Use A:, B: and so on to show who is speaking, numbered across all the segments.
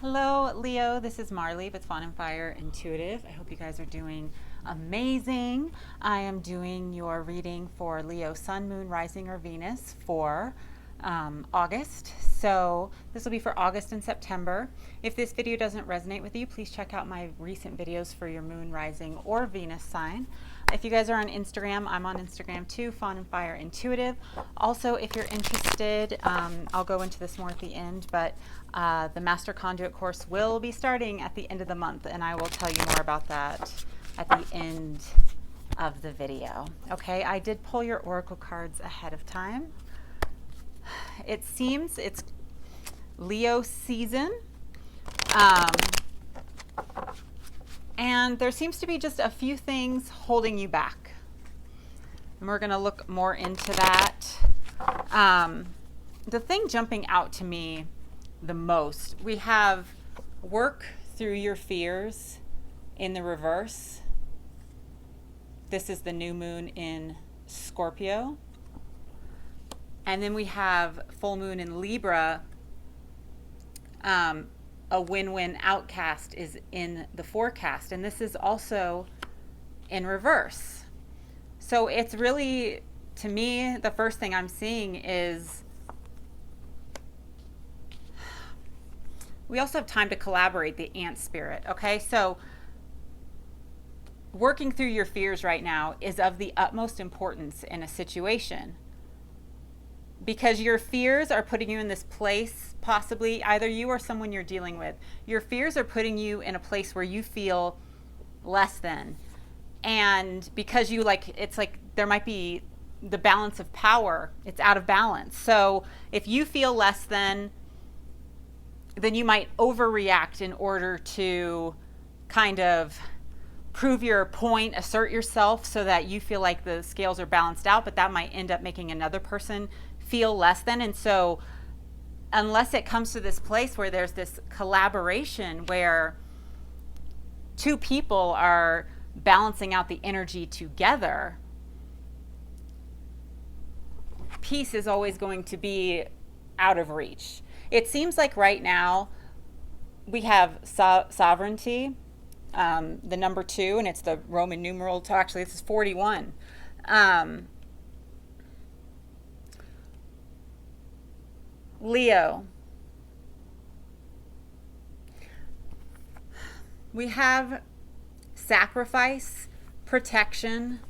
A: Hello, Leo. This is Marley with Fawn and Fire Intuitive. I hope you guys are doing amazing. I am doing your reading for Leo, Sun, Moon, Rising, or Venus for August. So this will be for August and September. If this video doesn't resonate with you, please check out my recent videos for your Moon, Rising, or Venus sign. If you guys are on Instagram, I'm on Instagram too, Fawn and Fire Intuitive. Also, if you're interested, I'll go into this more at the end, but the Master Conduit course will be starting at the end of the month, and I will tell you more about that at the end of the video. Okay, I did pull your oracle cards ahead of time. It seems it's Leo season. And there seems to be just a few things holding you back. And we're going to look more into that. The thing jumping out to me the most, we have work through your fears in the reverse. This is the new moon in Scorpio. And then we have full moon in Libra. A win-win outcast is in the forecast, and this is also in reverse. So it's really, to me, the first thing I'm seeing is we also have time to collaborate, the ant spirit. Okay, so working through your fears right now is of the utmost importance in a situation, because your fears are putting you in this place, possibly either you or someone you're dealing with. Your fears are putting you in a place where you feel less than. And because you it's like there might be the balance of power, it's out of balance. So if you feel less than, then you might overreact in order to kind of prove your point, assert yourself so that you feel like the scales are balanced out, but that might end up making another person feel less than. And so unless it comes to this place where there's this collaboration where two people are balancing out the energy together, peace is always going to be out of reach. It seems like right now we have sovereignty, the number 2, and it's the Roman numeral. Actually, this is 41. Leo, we have sacrifice, protection,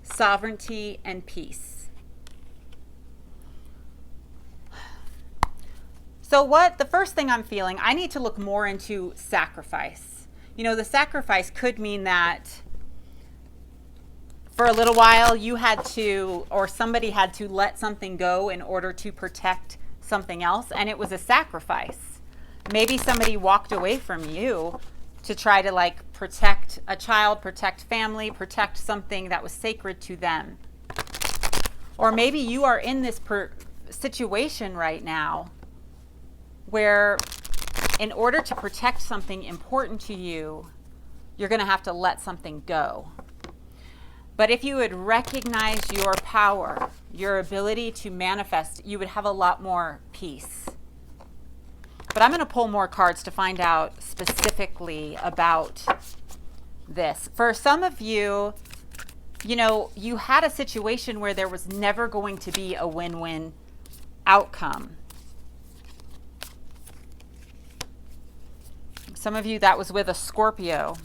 A: sovereignty, and peace. So the first thing I'm feeling, I need to look more into sacrifice. You know, the sacrifice could mean that for a little while you had to, or somebody had to let something go in order to protect something else, and it was a sacrifice. Maybe somebody walked away from you to try to protect a child, protect family, protect something that was sacred to them. Or maybe you are in this situation right now where in order to protect something important to you, you're going to have to let something go. But if you would recognize your power, your ability to manifest, you would have a lot more peace. But I'm going to pull more cards to find out specifically about this. For some of you, you know, you had a situation where there was never going to be a win-win outcome. Some of you, that was with a Scorpio.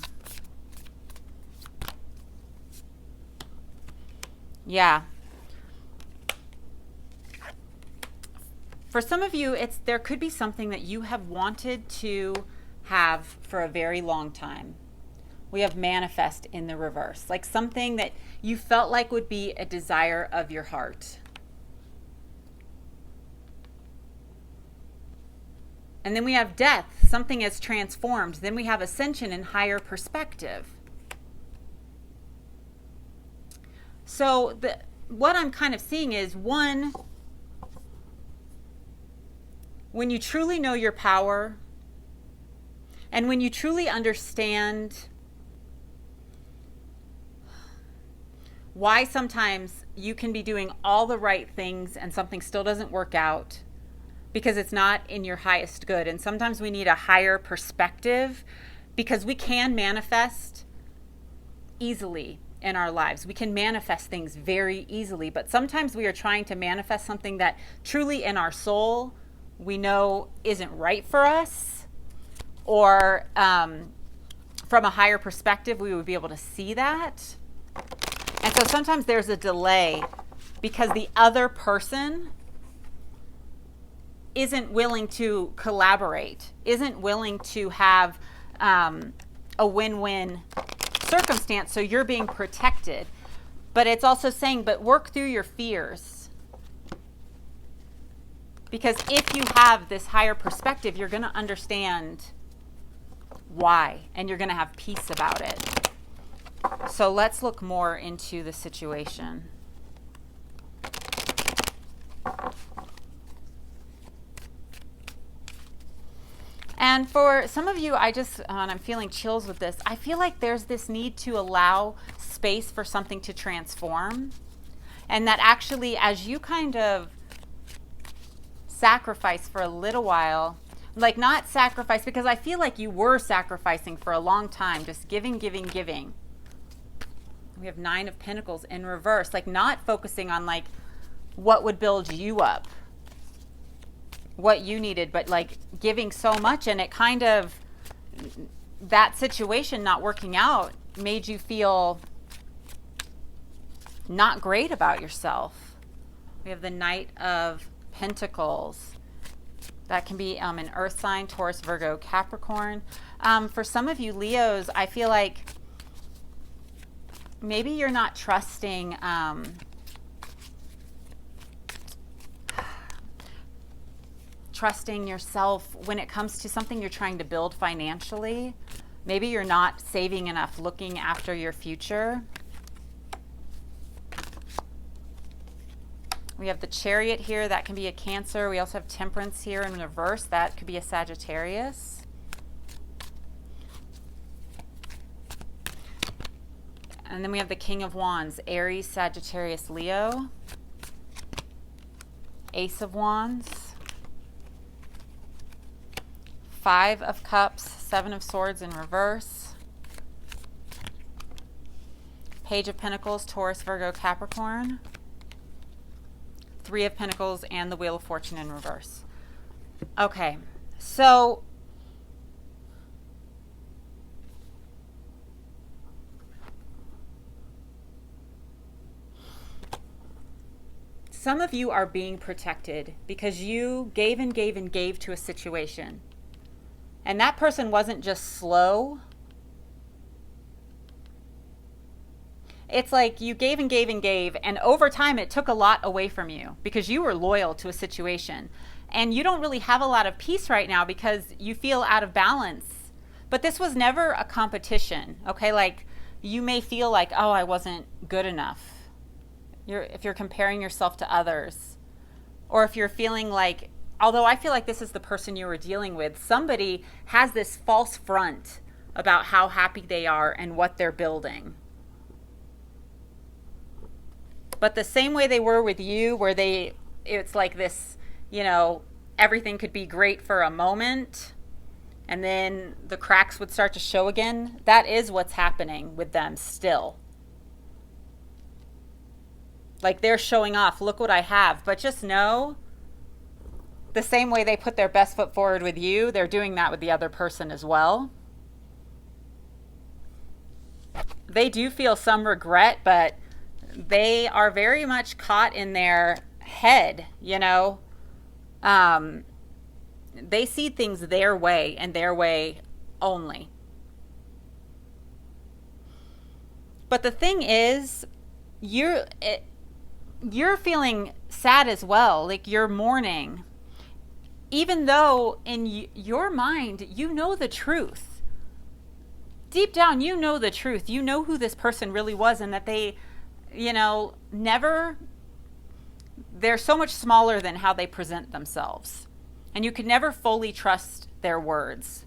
A: Yeah. For some of you, there could be something that you have wanted to have for a very long time. We have manifest in the reverse, like something that you felt like would be a desire of your heart. And then we have death, something is transformed. Then we have ascension and higher perspective. So what I'm kind of seeing is, one, when you truly know your power and when you truly understand why sometimes you can be doing all the right things and something still doesn't work out, because it's not in your highest good. And sometimes we need a higher perspective because we can manifest easily in our lives. We can manifest things very easily, but sometimes we are trying to manifest something that truly in our soul we know isn't right for us, or from a higher perspective we would be able to see that. And so sometimes there's a delay because the other person isn't willing to collaborate, isn't willing to have a win-win circumstance, so you're being protected. But it's also saying, but work through your fears. Because if you have this higher perspective, you're going to understand why, and you're going to have peace about it. So let's look more into the situation. And for some of you, and I'm feeling chills with this, I feel like there's this need to allow space for something to transform. And that actually, as you kind of sacrifice for a little while, like not sacrifice, because I feel like you were sacrificing for a long time, just giving. We have 9 of Pentacles in reverse, like not focusing on like what would build you up, what you needed, but like giving so much, and it kind of, that situation not working out made you feel not great about yourself. We have the Knight of Pentacles. That can be an earth sign, Taurus, Virgo, Capricorn. For some of you Leos, I feel like maybe you're not trusting trusting yourself when it comes to something you're trying to build financially. Maybe you're not saving enough, looking after your future. We have the Chariot here. That can be a Cancer. We also have Temperance here in reverse. That could be a Sagittarius. And then we have the King of Wands, Aries, Sagittarius, Leo. Ace of Wands. 5 of Cups, 7 of Swords in reverse. Page of Pentacles, Taurus, Virgo, Capricorn. 3 of Pentacles and the Wheel of Fortune in reverse. Okay, so some of you are being protected because you gave and gave and gave to a situation. And that person wasn't just slow. It's like you gave and gave and gave, and over time it took a lot away from you because you were loyal to a situation. And you don't really have a lot of peace right now because you feel out of balance. But this was never a competition, okay? Like you may feel like, oh, I wasn't good enough. If you're comparing yourself to others, or if you're feeling like, although I feel like this is the person you were dealing with, somebody has this false front about how happy they are and what they're building. But the same way they were with you, where it's like this, everything could be great for a moment and then the cracks would start to show again. That is what's happening with them still. Like they're showing off, look what I have. But just know, the same way they put their best foot forward with you, they're doing that with the other person as well. They do feel some regret, but they are very much caught in their head, They see things their way and their way only. But the thing is, you're feeling sad as well, like you're mourning. Even though in your mind, you know the truth. Deep down, you know the truth. You know who this person really was, and that they, they're so much smaller than how they present themselves. And you could never fully trust their words.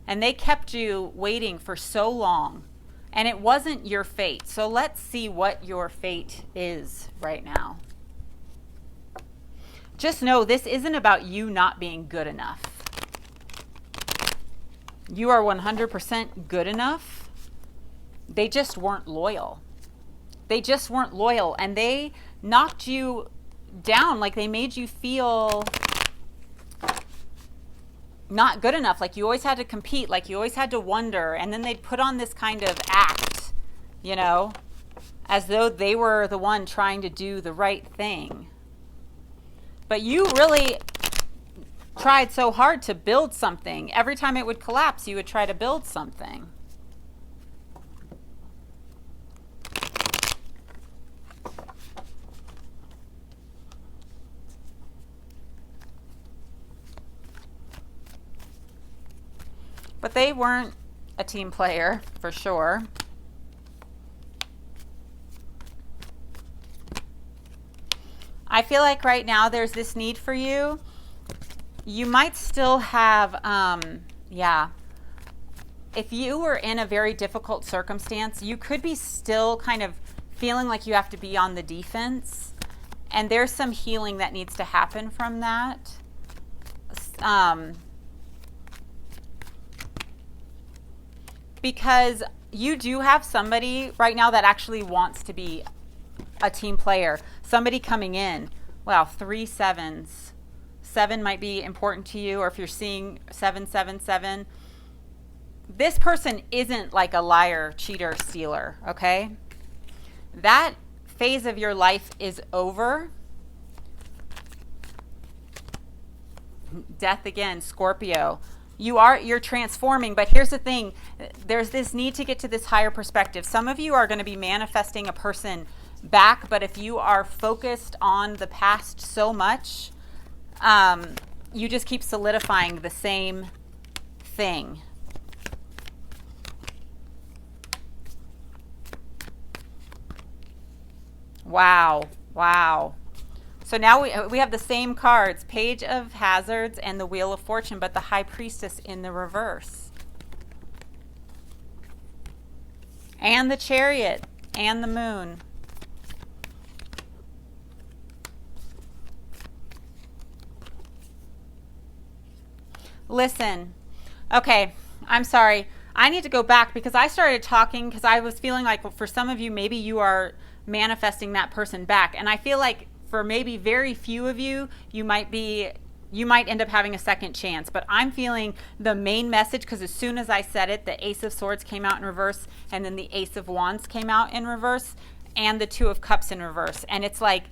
A: And they kept you waiting for so long. And it wasn't your fate. So let's see what your fate is right now. just know this isn't about you not being good enough. You are 100% good enough. They just weren't loyal. They just weren't loyal, and they knocked you down. Like, they made you feel not good enough. Like, you always had to compete. Like, you always had to wonder. And then they'd put on this kind of act, you know, as though they were the one trying to do the right thing. But you really tried so hard to build something. Every time it would collapse, you would try to build something. But they weren't a team player, for sure. I feel like right now there's this need for you. You might still have, if you were in a very difficult circumstance, you could be still kind of feeling like you have to be on the defense. And there's some healing that needs to happen from that. Because you do have somebody right now that actually wants to be a team player. Somebody coming in. Wow, 3 sevens. 7 might be important to you, or if you're seeing 777. This person isn't like a liar, cheater, stealer, okay? That phase of your life is over. Death again, Scorpio. You're transforming, but here's the thing. There's this need to get to this higher perspective. Some of you are going to be manifesting a person back, but if you are focused on the past so much, you just keep solidifying the same thing. Wow. So now we have the same cards, Page of Hazards and the Wheel of Fortune, but the High Priestess in the reverse. And the Chariot and the Moon. Listen, okay, I'm sorry. I need to go back because I started talking because I was feeling like for some of you, maybe you are manifesting that person back. And I feel like for maybe very few of you, you might end up having a second chance. But I'm feeling the main message, because as soon as I said it, the Ace of Swords came out in reverse, and then the Ace of Wands came out in reverse, and the Two of Cups in reverse. And it's like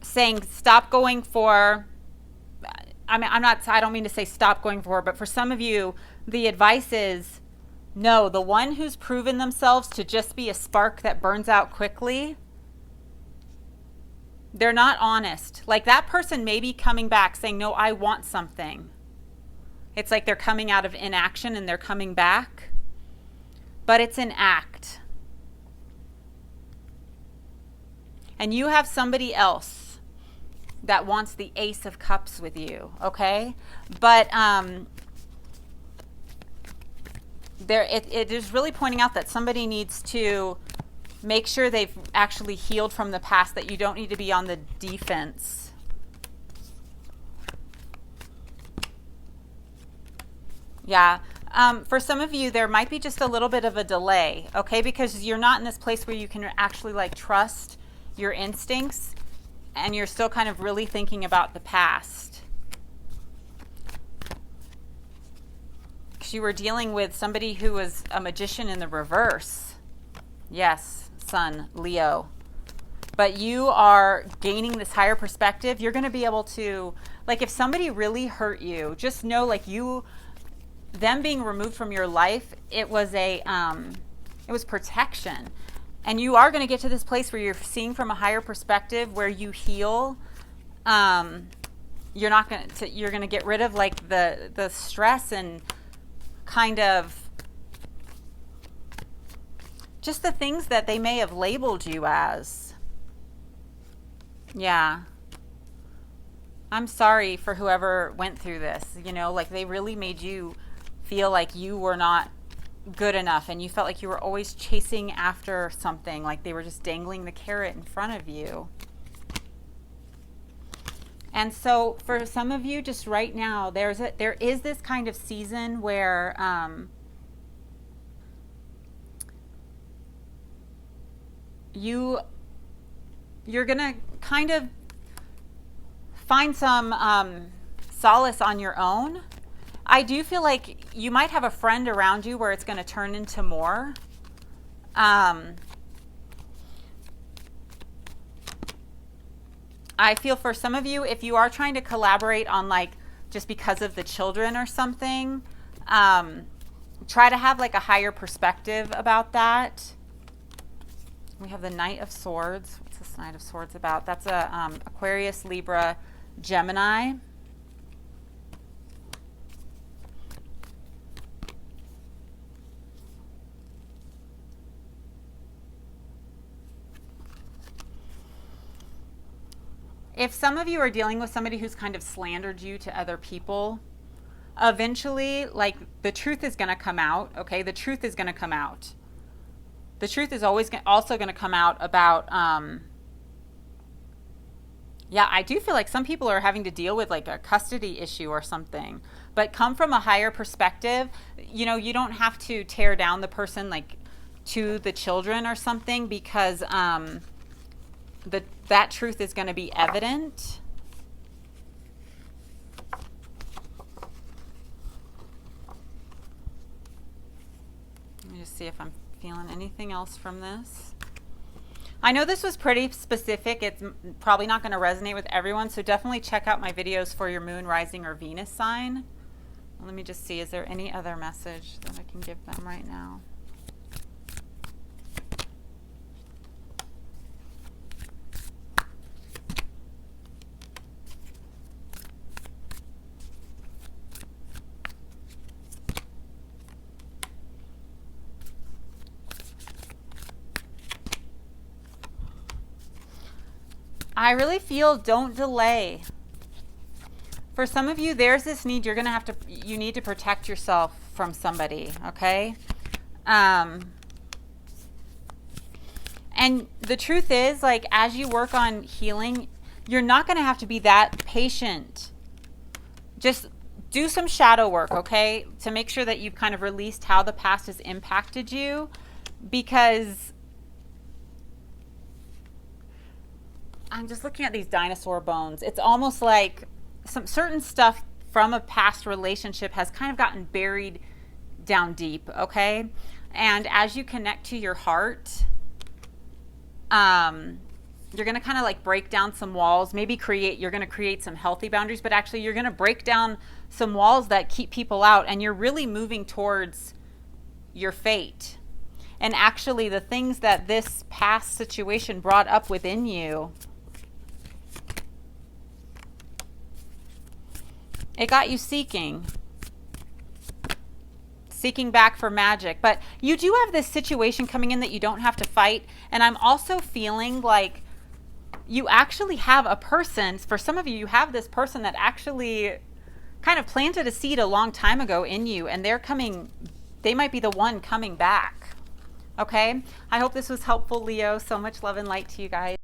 A: saying stop going for, I don't mean to say stop going for, but for some of you, the advice is, no, the one who's proven themselves to just be a spark that burns out quickly, they're not honest. Like, that person may be coming back saying, no, I want something. It's like they're coming out of inaction and they're coming back, but it's an act. And you have somebody else that wants the Ace of Cups with you, okay? But it is really pointing out that somebody needs to make sure they've actually healed from the past, that you don't need to be on the defense. Yeah. For some of you, there might be just a little bit of a delay, okay? Because you're not in this place where you can actually like trust your instincts, and you're still kind of really thinking about the past. Because you were dealing with somebody who was a magician in the reverse. Yes, Sun, Leo. But you are gaining this higher perspective. You're going to be able to, like, if somebody really hurt you, just know, like, them being removed from your life, it was protection. And you are going to get to this place where you're seeing from a higher perspective, where you heal. You're going to get rid of like the stress and kind of just the things that they may have labeled you as. Yeah. I'm sorry for whoever went through this. You know, like, they really made you feel like you were not good enough, and you felt like you were always chasing after something, like they were just dangling the carrot in front of you. And so for some of you, just right now, there is this kind of season where you're gonna kind of find some solace on your own. I do feel like you might have a friend around you where it's going to turn into more. I feel for some of you, if you are trying to collaborate on like just because of the children or something, try to have like a higher perspective about that. We have the Knight of Swords. What's this Knight of Swords about? That's a Aquarius, Libra, Gemini. If some of you are dealing with somebody who's kind of slandered you to other people, eventually, like, the truth is going to come out, okay? The truth is going to come out. The truth is always also going to come out about, yeah, I do feel like some people are having to deal with like a custody issue or something, but come from a higher perspective. You know, you don't have to tear down the person like to the children or something, because that truth is going to be evident. Let me just see if I'm feeling anything else from this. I know this was pretty specific. It's probably not going to resonate with everyone, so definitely check out my videos for your moon, rising, or Venus sign. Let me just see, is there any other message that I can give them right now? I really feel don't delay. For some of you, there's this need, you need to protect yourself from somebody, okay? And the truth is, like, as you work on healing, you're not going to have to be that patient. Just do some shadow work, okay? To make sure that you've kind of released how the past has impacted you, because I'm just looking at these dinosaur bones. It's almost like some certain stuff from a past relationship has kind of gotten buried down deep, okay? And as you connect to your heart, you're going to kind of like break down some walls, maybe you're going to create some healthy boundaries, but actually you're going to break down some walls that keep people out, and you're really moving towards your fate. And actually the things that this past situation brought up within you, it got you seeking back for magic. But you do have this situation coming in that you don't have to fight. And I'm also feeling like you actually have a person, for some of you, you have this person that actually kind of planted a seed a long time ago in you, and they might be the one coming back. Okay? I hope this was helpful, Leo. So much love and light to you guys.